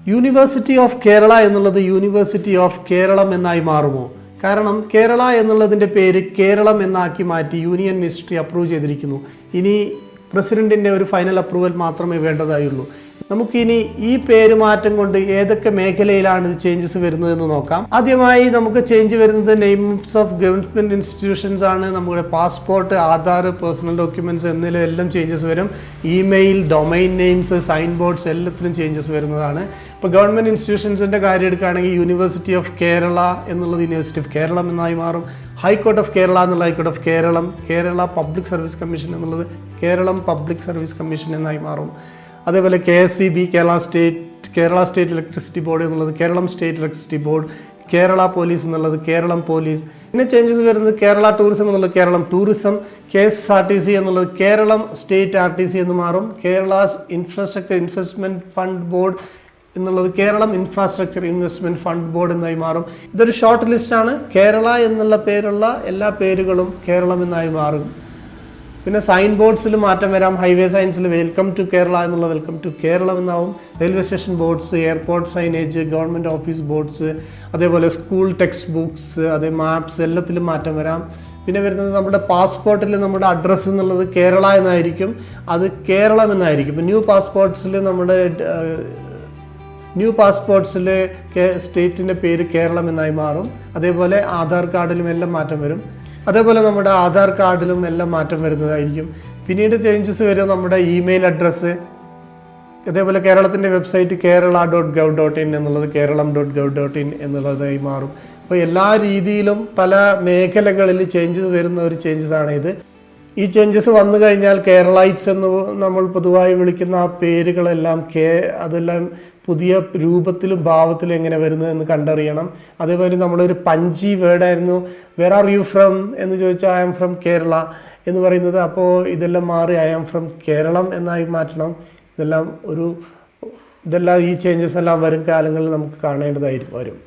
University of Kerala എന്നുള്ളത് university of Keralam എന്നായി മാറുമോ? കാരണം കേരള എന്നുള്ളതിൻ്റെ പേര് കേരളം എന്നാക്കി മാറ്റി യൂണിയൻ മിനിസ്ട്രി അപ്രൂവ് ചെയ്തിരിക്കുന്നു. ഇനി പ്രസിഡന്റിൻ്റെ ഒരു ഫൈനൽ അപ്രൂവൽ മാത്രമേ വേണ്ടതായുള്ളൂ. നമുക്കിനി ഈ പേര് മാറ്റം കൊണ്ട് ഏതൊക്കെ മേഖലയിലാണ് ഇത് ചേഞ്ചസ് വരുന്നതെന്ന് നോക്കാം. ആദ്യമായി നമുക്ക് ചേഞ്ച് വരുന്നത് നെയിംസ് ഓഫ് ഗവൺമെൻറ് ഇൻസ്റ്റിറ്റ്യൂഷൻസ് ആണ്. നമ്മുടെ പാസ്പോർട്ട്, ആധാർ, പേഴ്സണൽ ഡോക്യുമെൻറ്റ്സ് എന്നിവയെല്ലാം ചേഞ്ചസ് വരും. Email, domain names, sign boards എല്ലാത്തിലും ചേഞ്ചസ് വരുന്നതാണ്. ഇപ്പോൾ ഗവൺമെൻറ് ഇൻസ്റ്റിറ്റ്യൂഷൻസിൻ്റെ കാര്യം എടുക്കുകയാണെങ്കിൽ യൂണിവേഴ്സിറ്റി ഓഫ് കേരള എന്നുള്ളത് യൂണിവേഴ്സിറ്റി ഓഫ് കേരളം എന്നായി മാറും. ഹൈക്കോർട്ട് ഓഫ് കേരള എന്നുള്ള high court of Keralam, Kerala public service commission എന്നുള്ളത് കേരളം പബ്ലിക് സർവീസ് കമ്മീഷൻ എന്നായി മാറും. അതേപോലെ KSEB, Kerala state electricity board എന്നുള്ളത് Keralam state electricity board, Kerala police എന്നുള്ളത് കേരളം പോലീസ്. പിന്നെ ചേഞ്ചസ് വരുന്നത് കേരള ടൂറിസം എന്നുള്ളത് കേരളം ടൂറിസം, KSRTC എന്നുള്ളത് കേരളം സ്റ്റേറ്റ് RTC എന്ന് മാറും. Kerala infrastructure investment fund board എന്നുള്ളത് Keralam infrastructure investment fund board എന്നായി മാറും. ഇതൊരു ഷോർട്ട് ലിസ്റ്റാണ്. കേരള എന്നുള്ള പേരുള്ള എല്ലാ പേരുകളും കേരളം എന്നായി മാറും. പിന്നെ സൈൻ ബോർഡ്സിൽ മാറ്റം വരാം. ഹൈവേ സൈൻസിൽ വെൽക്കം ടു കേരള എന്നുള്ള വെൽക്കം ടു കേരളം എന്നാവും. Railway station boards, airport signage, government office boards, അതേപോലെ സ്കൂൾ ടെക്സ്റ്റ് ബുക്സ്, അതേ മാപ്സ് എല്ലാത്തിലും മാറ്റം വരാം. പിന്നെ വരുന്നത് നമ്മുടെ പാസ്പോർട്ടിൽ നമ്മുടെ അഡ്രസ്സ് എന്നുള്ളത് കേരള എന്നായിരിക്കും, അത് കേരളം എന്നായിരിക്കും. ന്യൂ പാസ്പോർട്ട്സിൽ സ്റ്റേറ്റിൻ്റെ പേര് കേരളം എന്നായി മാറും. അതേപോലെ ആധാർ കാർഡിലും എല്ലാം മാറ്റം വരും. അതേപോലെ നമ്മുടെ ആധാർ കാർഡിലും എല്ലാം മാറ്റം വരുന്നതായിരിക്കും. പിന്നീട് ചേഞ്ചസ് വരും നമ്മുടെ ഇമെയിൽ അഡ്രസ്സ്. അതേപോലെ കേരളത്തിൻ്റെ വെബ്സൈറ്റ് kerala.gov.in എന്നുള്ളത് keраളം.gov.in എന്നുള്ളതായി മാറും. അപ്പോൾ എല്ലാ രീതിയിലും പല മേഖലകളിൽ ചേഞ്ചസ് വരുന്ന ഒരു ചേഞ്ചസാണ് ഇത്. ഈ ചേഞ്ചസ് വന്നു കഴിഞ്ഞാൽ കേരളൈറ്റ്സ് എന്ന് നമ്മൾ പൊതുവായി വിളിക്കുന്ന ആ പേരുകളെല്ലാം അതെല്ലാം പുതിയ രൂപത്തിലും ഭാവത്തിലും എങ്ങനെ വരുന്നതെന്ന് കണ്ടറിയണം. അതേപോലെ നമ്മളൊരു പഞ്ചി വേർഡായിരുന്നു വേർ ആർ യു ഫ്രം എന്ന് ചോദിച്ചാൽ ഐ ആം ഫ്രം കേരള എന്ന് പറയുന്നത്. അപ്പോൾ ഇതെല്ലാം മാറി ഐ ആം ഫ്രം കേരളം എന്നായി മാറ്റണം. ഇതെല്ലാം ഈ ചേഞ്ചസ് എല്ലാം വരും കാലങ്ങളിൽ നമുക്ക് കാണേണ്ടതായി വരും.